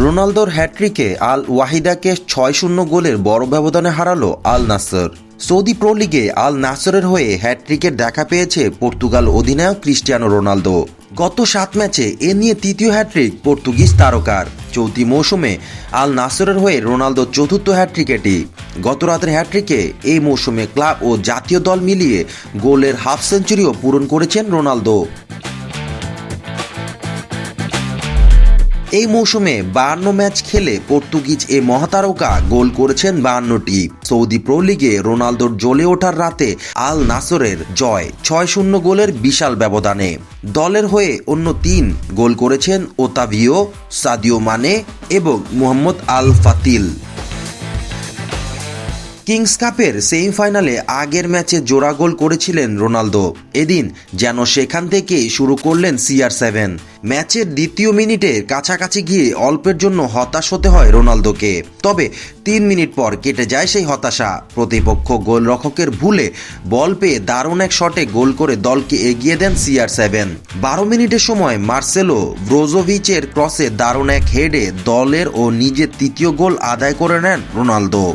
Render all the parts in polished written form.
রোনালদোর হ্যাট্রিকে আল ওয়াহিদাকে ৬-০ গোলের বড় ব্যবধানে হারালো আল নাসর। সৌদি প্রো লিগে আল নাসরের হয়ে হ্যাট্রিকের দেখা পেয়েছে পর্তুগাল অধিনায়ক ক্রিস্টিয়ানো রোনালদো। গত ৭ ম্যাচে এ নিয়ে তৃতীয় হ্যাট্রিক পর্তুগিজ তারকার। চলতি মৌসুমে আল নাসরের হয়ে রোনালদোর চতুর্থ হ্যাট্রিক এটি। গত রাতের হ্যাট্রিকে এই মৌসুমে ক্লাব ও জাতীয় দল মিলিয়ে গোলের হাফ সেঞ্চুরিও পূরণ করেছেন রোনালদো। এই মৌসুমে ৫২ ম্যাচ খেলে পর্তুগিজ এ মহাতারকা গোল করেছেন ৫২টি। সৌদি প্রো লিগে রোনালদোর জ্বলে ওঠার রাতে আল নাসরের জয় ৬-০ গোলের বিশাল ব্যবধানে। দলের হয়ে অন্য ৩ গোল করেছেন ওতাভিও, সাদিও মানে এবং মোহাম্মদ আল ফাতিল। কিংস কাপের সেমিফাইনালে আগের ম্যাচে জোড়া গোল করেছিলেন রোনালদো। এদিন যেন সেখান থেকেই শুরু করলেন CR7। ম্যাচের দ্বিতীয় মিনিটের কাছাকাছি গিয়ে অল্পের জন্য হতাশ হতে হয় রোনালদোকে। তবে ৩ মিনিট পর কেটে যায় সেই হতাশা। প্রতিপক্ষ গোলরক্ষকের ভুলে বল পেয়ে দারুণ এক শটে গোল করে দলকে এগিয়ে দেন CR7। ১২ মিনিটের সময় মার্সেলো ব্রোজোভিচের ক্রসে দারুণ এক হেডে দলের ও নিজের তৃতীয় গোল আদায় করে নেন রোনালদো।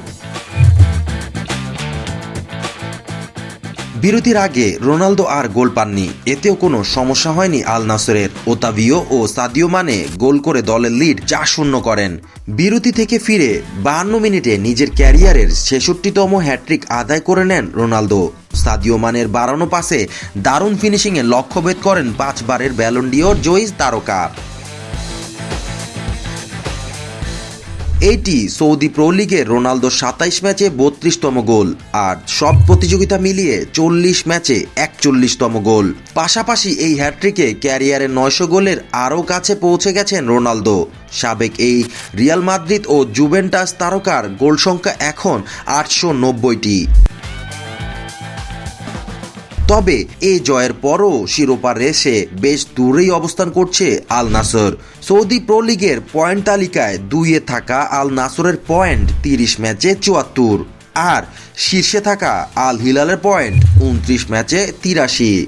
বিরতির আগে রোনালদো আর গোল পাননি, এতেও কোনো সমস্যা হয়নি আল নাসরের। ওতাভিও ও সাদিও মানে গোল করে দলের লিড ৪-০ করেন। বিরতি থেকে ফিরে ৫২ মিনিটে নিজের ক্যারিয়ারের ৬৬তম হ্যাট্রিক আদায় করে নেন রোনালদো। সাদিও মানের বাড়ানো পাসে দারুণ ফিনিশিংয়ে লক্ষ্যভেদ করেন ৫ বারের ব্যালন ডিওর জয়ী তারকা। এইটি সৌদি প্রো লিগে রোনালদোর ২৭ ম্যাচে ৩২তম গোল, আর সব প্রতিযোগিতা মিলিয়ে ৪০ ম্যাচে ৪১তম গোল। পাশাপাশি এই হ্যাট্রিকে ক্যারিয়ারের ৯০০ গোলের আরও কাছে পৌঁছে গেছেন রোনালদো। সাবেক এই রিয়াল মাদ্রিদ ও জুভেন্টাস তারকার গোল সংখ্যা এখন ৮৯০টি। তবে এই জয়ের পরও শিরোপা রেসে বেশ দূরেই অবস্থান করছে আল নাসর। সৌদি প্রো লিগের পয়েন্ট তালিকায় ২-এ থাকা আল নাসরের পয়েন্ট ৩০ ম্যাচে ৭৪, আর শীর্ষে থাকা আল হিলালের পয়েন্ট ২৯ ম্যাচে ৮৩।